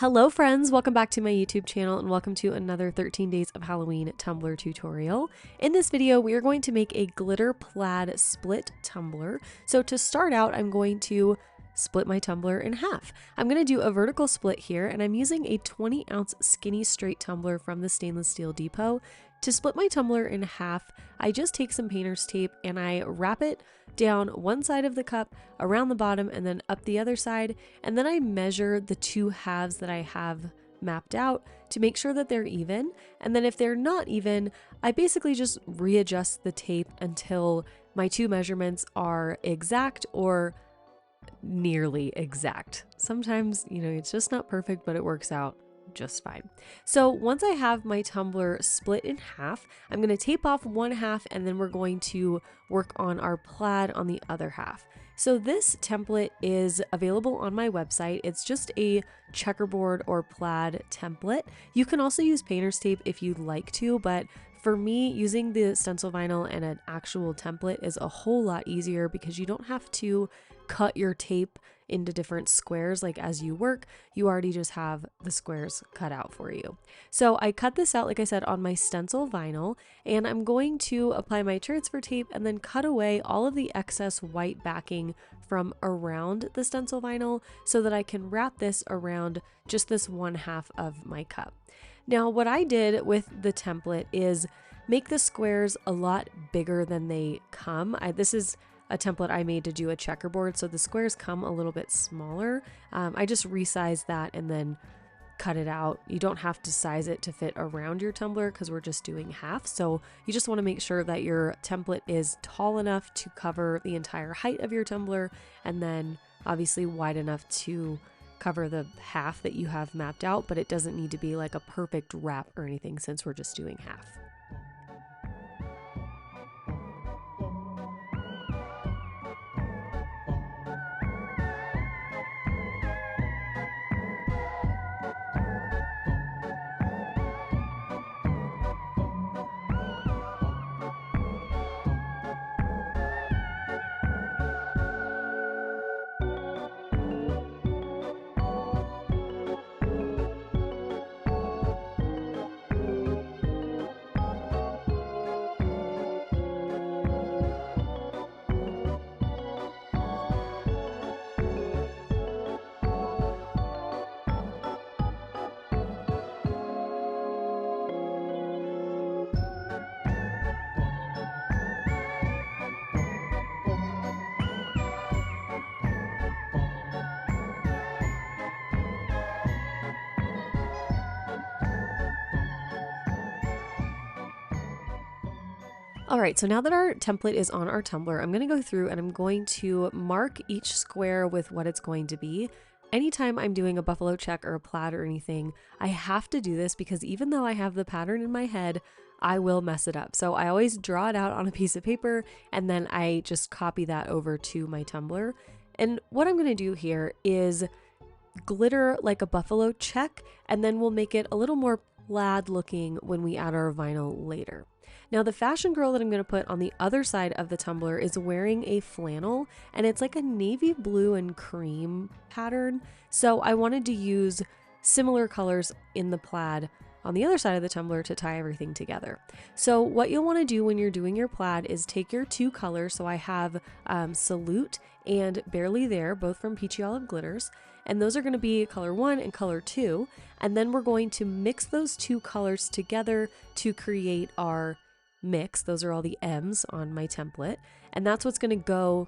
Hello friends, welcome back to my YouTube channel and welcome to another 13 days of Halloween tumbler tutorial. In this video, we are going to make a glitter plaid split tumbler. So to start out, I'm going to split my tumbler in half. I'm going to do a vertical split here, and I'm using a 20-ounce skinny straight tumbler from the Stainless Steel Depot. To split my tumbler in half, I just take some painter's tape and I wrap it down one side of the cup, around the bottom, and then up the other side, and then I measure the two halves that I have mapped out to make sure that they're even. And then if they're not even, I basically just readjust the tape until my two measurements are exact or nearly exact. Sometimes, it's just not perfect, but it works out just fine. So once I have my tumbler split in half, I'm going to tape off one half, and then we're going to work on our plaid on the other half. So this template is available on my website. It's just a checkerboard or plaid template. You can also use painter's tape if you'd like to, but for me, using the stencil vinyl and an actual template is a whole lot easier because you don't have to cut your tape into different squares. Like as you work, you already just have the squares cut out for you. So I cut this out, like I said, on my stencil vinyl, and I'm going to apply my transfer tape and then cut away all of the excess white backing from around the stencil vinyl so that I can wrap this around just this one half of my cup. Now, what I did with the template is make the squares a lot bigger than they come. This is a template I made to do a checkerboard, so the squares come a little bit smaller. I just resized that and then cut it out. You don't have to size it to fit around your tumbler because we're just doing half. So you just want to make sure that your template is tall enough to cover the entire height of your tumbler, and then obviously wide enough to cover the half that you have mapped out, but it doesn't need to be like a perfect wrap or anything since we're just doing half. All right, so now that our template is on our tumbler, I'm going to go through and I'm going to mark each square with what it's going to be. Anytime I'm doing a buffalo check or a plaid or anything, I have to do this because even though I have the pattern in my head, I will mess it up. So I always draw it out on a piece of paper and then I just copy that over to my tumbler. And what I'm going to do here is glitter like a buffalo check, and then we'll make it a little more plaid looking when we add our vinyl later. Now the fashion girl that I'm going to put on the other side of the tumbler is wearing a flannel, and it's like a navy blue and cream pattern. So I wanted to use similar colors in the plaid on the other side of the tumbler to tie everything together. So what you'll want to do when you're doing your plaid is take your two colors. So I have Salute and Barely There, both from Peachy Olive Glitters, and those are going to be color 1 and color 2. And then we're going to mix those two colors together to create our mix. Those are all the M's on my template, and that's what's going to go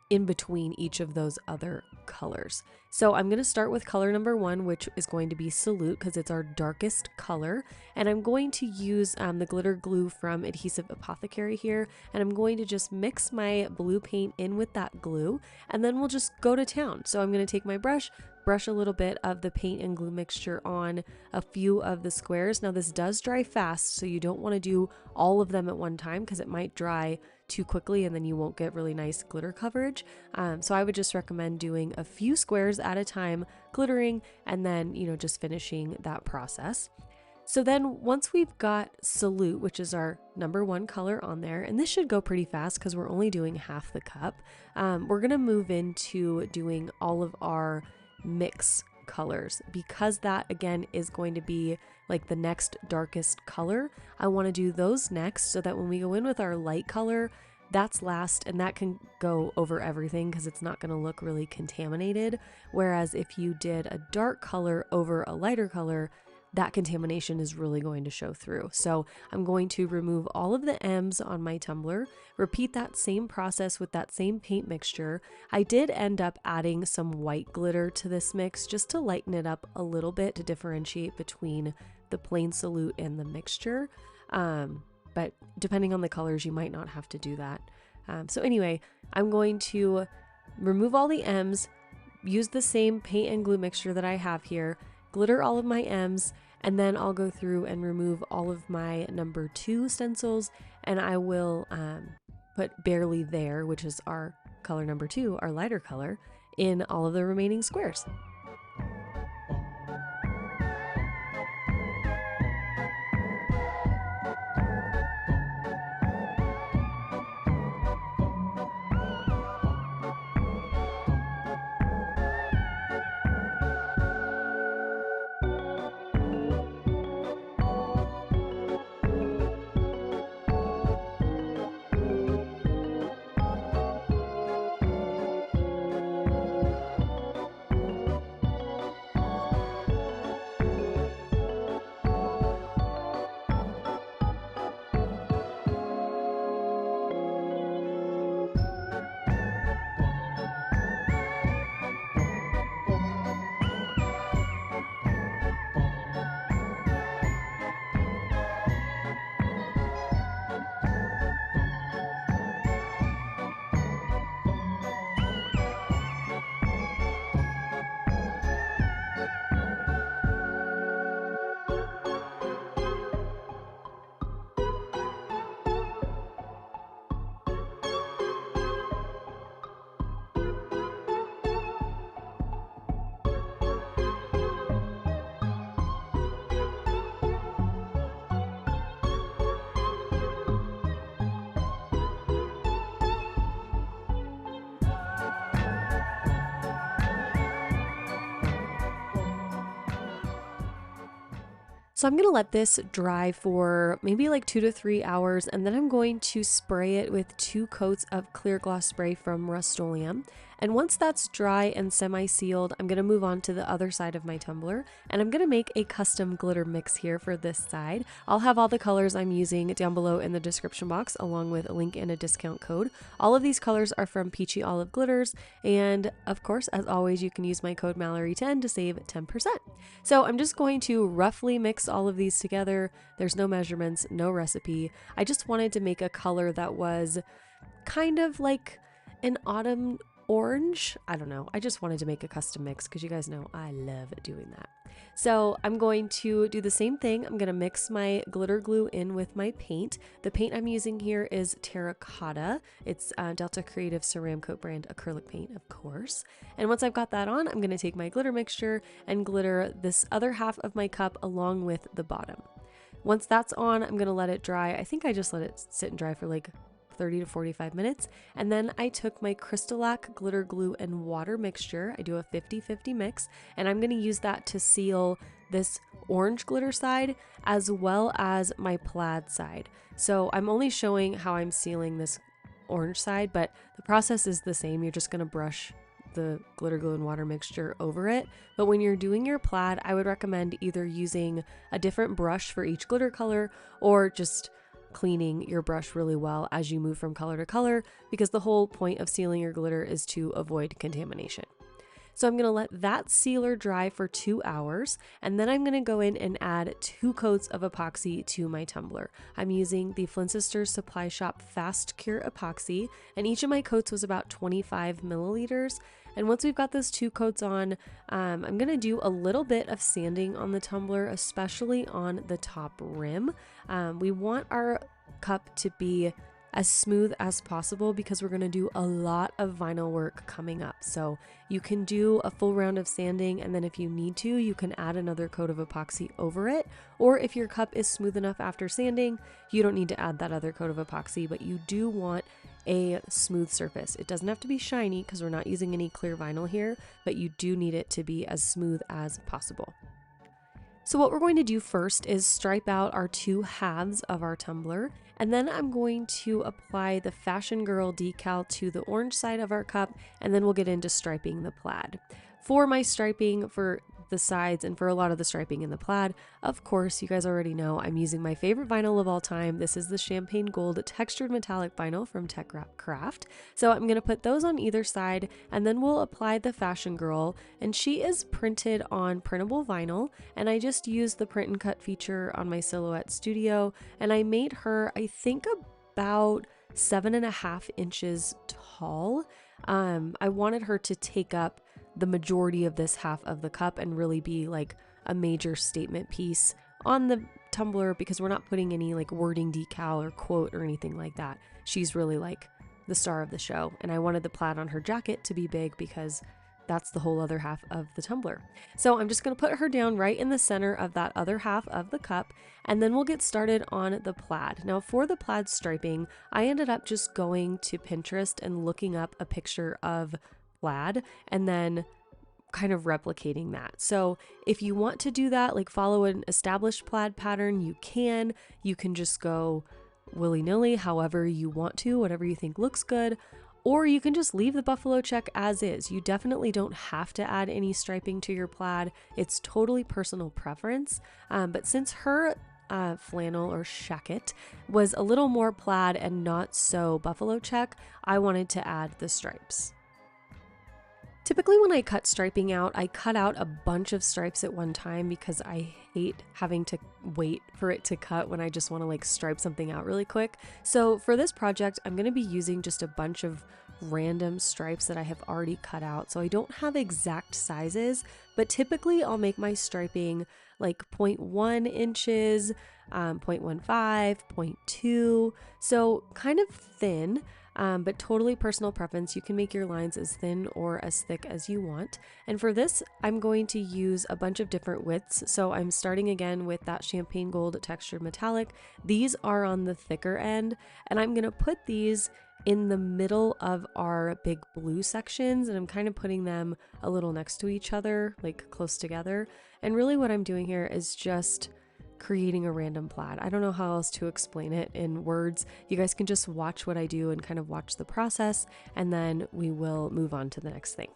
in between each of those other colors. So I'm going to start with color number 1, which is going to be Salute because it's our darkest color, and I'm going to use the glitter glue from Adhesive Apothecary here, and I'm going to just mix my blue paint in with that glue, and then we'll just go to town. So I'm going to take my brush a little bit of the paint and glue mixture on a few of the squares. Now this does dry fast, so you don't want to do all of them at one time because it might dry too quickly and then you won't get really nice glitter coverage. So I would just recommend doing a few squares at a time, glittering, and then, just finishing that process. So then once we've got Salute, which is our number 1 color on there, and this should go pretty fast because we're only doing half the cup, we're going to move into doing all of our mix colors. Because that again is going to be like the next darkest color, I want to do those next so that when we go in with our light color, that's last, and that can go over everything because it's not going to look really contaminated. Whereas if you did a dark color over a lighter color, that contamination is really going to show through. So I'm going to remove all of the M's on my tumbler, repeat that same process with that same paint mixture. I did end up adding some white glitter to this mix just to lighten it up a little bit to differentiate between the plain solute and the mixture. But depending on the colors, you might not have to do that. So anyway, I'm going to remove all the M's, use the same paint and glue mixture that I have here, glitter all of my M's, and then I'll go through and remove all of my number 2 stencils, and I will put barely there, which is our color number 2, our lighter color, in all of the remaining squares. So I'm going to let this dry for maybe like 2 to 3 hours, and then I'm going to spray it with 2 coats of clear gloss spray from Rust-Oleum. And once that's dry and semi-sealed, I'm going to move on to the other side of my tumbler, and I'm going to make a custom glitter mix here for this side. I'll have all the colors I'm using down below in the description box, along with a link and a discount code. All of these colors are from Peachy Olive Glitters, and of course, as always, you can use my code Mallory10 to save 10%. So I'm just going to roughly mix all of these together. There's no measurements, no recipe. I just wanted to make a color that was kind of like an autumn orange. I don't know. I just wanted to make a custom mix because you guys know I love doing that. So I'm going to do the same thing. I'm going to mix my glitter glue in with my paint. The paint I'm using here is Terracotta. It's Delta Creative Ceram Coat brand acrylic paint, of course. And once I've got that on, I'm going to take my glitter mixture and glitter this other half of my cup along with the bottom. Once that's on, I'm going to let it dry. I think I just let it sit and dry for like 30 to 45 minutes. And then I took my Crystalac glitter glue and water mixture. I do a 50-50 mix, and I'm going to use that to seal this orange glitter side as well as my plaid side. So I'm only showing how I'm sealing this orange side, but the process is the same. You're just going to brush the glitter glue and water mixture over it. But when you're doing your plaid, I would recommend either using a different brush for each glitter color or just cleaning your brush really well as you move from color to color, because the whole point of sealing your glitter is to avoid contamination. So I'm going to let that sealer dry for 2 hours, and then I'm going to go in and add 2 coats of epoxy to my tumbler. I'm using the Flynn Sisters Supply Shop Fast Cure Epoxy, and each of my coats was about 25 milliliters. And once we've got those 2 coats on, I'm going to do a little bit of sanding on the tumbler, especially on the top rim. We want our cup to be as smooth as possible because we're going to do a lot of vinyl work coming up. So you can do a full round of sanding, and then if you need to, you can add another coat of epoxy over it. Or if your cup is smooth enough after sanding, you don't need to add that other coat of epoxy, but you do want a smooth surface. It doesn't have to be shiny because we're not using any clear vinyl here, but you do need it to be as smooth as possible. So what we're going to do first is stripe out our two halves of our tumbler, and then I'm going to apply the Fashion Girl decal to the orange side of our cup, and then we'll get into striping the plaid. For my striping for the sides and for a lot of the striping in the plaid, of course, you guys already know I'm using my favorite vinyl of all time. This is the Champagne Gold Textured Metallic Vinyl from Teckwrap Craft. So I'm going to put those on either side, and then we'll apply the Fashion Girl, and she is printed on printable vinyl, and I just used the print and cut feature on my Silhouette Studio, and I made her, I think, about 7.5 inches tall. I wanted her to take up the majority of this half of the cup and really be like a major statement piece on the tumbler, because we're not putting any like wording decal or quote or anything like that. She's really like the star of the show, and I wanted the plaid on her jacket to be big because that's the whole other half of the tumbler. So I'm just going to put her down right in the center of that other half of the cup, and then we'll get started on the plaid. Now for the plaid striping, I ended up just going to Pinterest and looking up a picture of plaid and then kind of replicating that. So if you want to do that, like follow an established plaid pattern, you can just go willy-nilly however you want to, whatever you think looks good, or you can just leave the buffalo check as is. You definitely don't have to add any striping to your plaid. It's totally personal preference. But since her flannel or shacket was a little more plaid and not so buffalo check, I wanted to add the stripes. Typically when I cut striping out, I cut out a bunch of stripes at one time because I hate having to wait for it to cut when I just want to like stripe something out really quick. So for this project, I'm going to be using just a bunch of random stripes that I have already cut out. So I don't have exact sizes, but typically I'll make my striping like 0.1 inches, 0.15, 0.2, so kind of thin. But totally personal preference. You can make your lines as thin or as thick as you want. And for this, I'm going to use a bunch of different widths. So I'm starting again with that Champagne Gold Textured Metallic. These are on the thicker end, and I'm going to put these in the middle of our big blue sections, and I'm kind of putting them a little next to each other, like close together. And really what I'm doing here is just creating a random plaid. I don't know how else to explain it in words. You guys can just watch what I do and kind of watch the process, and then we will move on to the next thing.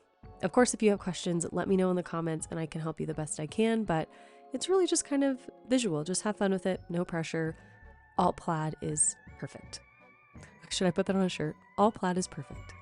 Of course, if you have questions, let me know in the comments and I can help you the best I can, but it's really just kind of visual. Just have fun with it, no pressure. All plaid is perfect. Should I put that on a shirt? All plaid is perfect.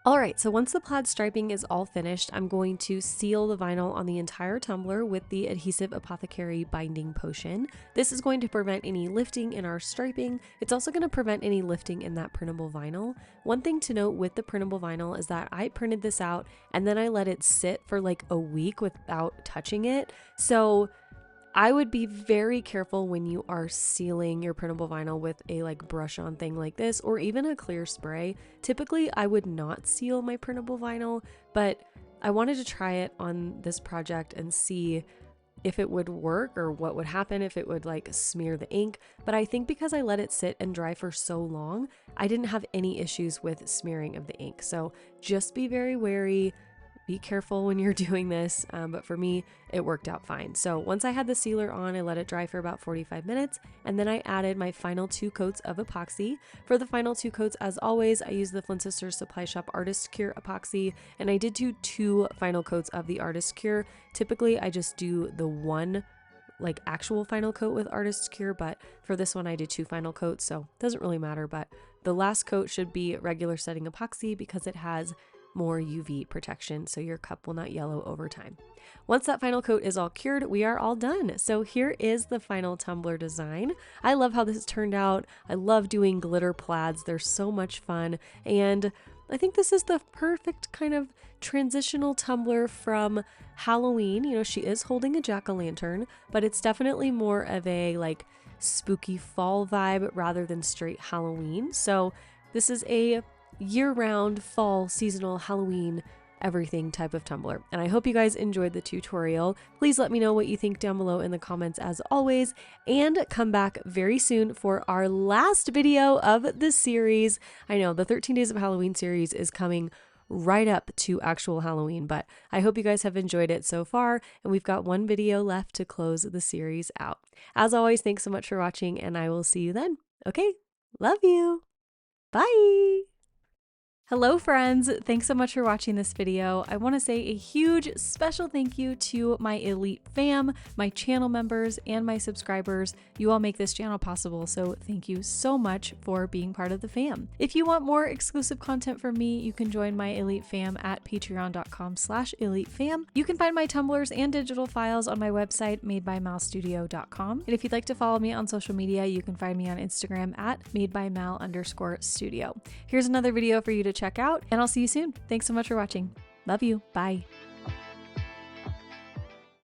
Alright, so once the plaid striping is all finished, I'm going to seal the vinyl on the entire tumbler with the Adhesive Apothecary binding potion. This is going to prevent any lifting in our striping. It's also going to prevent any lifting in that printable vinyl. One thing to note with the printable vinyl is that I printed this out and then I let it sit for like a week without touching it. So I would be very careful when you are sealing your printable vinyl with a like brush on thing like this, or even a clear spray. Typically I would not seal my printable vinyl, but I wanted to try it on this project and see if it would work or what would happen if it would like smear the ink. But I think because I let it sit and dry for so long, I didn't have any issues with smearing of the ink. So just be very wary. be careful when you're doing this, but for me, it worked out fine. So once I had the sealer on, I let it dry for about 45 minutes, and then I added my final 2 coats of epoxy. For the final 2 coats, as always, I used the Flynn Sisters Supply Shop Artist Cure epoxy, and I did do 2 final coats of the Artist Cure. Typically, I just do the one like actual final coat with Artist Cure, but for this one I did 2 final coats, so it doesn't really matter. But the last coat should be regular setting epoxy because it has more UV protection, so your cup will not yellow over time. Once that final coat is all cured, we are all done. So here is the final tumbler design. I love how this turned out. I love doing glitter plaids. They're so much fun, and I think this is the perfect kind of transitional tumbler from Halloween. You know, she is holding a jack-o'-lantern, but it's definitely more of a like spooky fall vibe rather than straight Halloween. So this is a year-round fall seasonal Halloween everything type of tumbler, and I hope you guys enjoyed the tutorial. Please let me know what you think down below in the comments as always, and come back very soon for our last video of the series. I know the 13 Days of Halloween series is coming right up to actual Halloween, but I hope you guys have enjoyed it so far, and we've got one video left to close the series out. As always, thanks so much for watching, and I will see you then. Okay, love you. Bye. Hello friends, thanks so much for watching this video. I want to say a huge special thank you to my elite fam, my channel members, and my subscribers. You all make this channel possible, so thank you so much for being part of the fam. If you want more exclusive content from me, you can join my elite fam at patreon.com/elitefam. You can find my tumblers and digital files on my website madebymalstudio.com. And if you'd like to follow me on social media, you can find me on Instagram at madebymal_studio. Here's another video for you to check out, and I'll see you soon. Thanks so much for watching. Love you. Bye.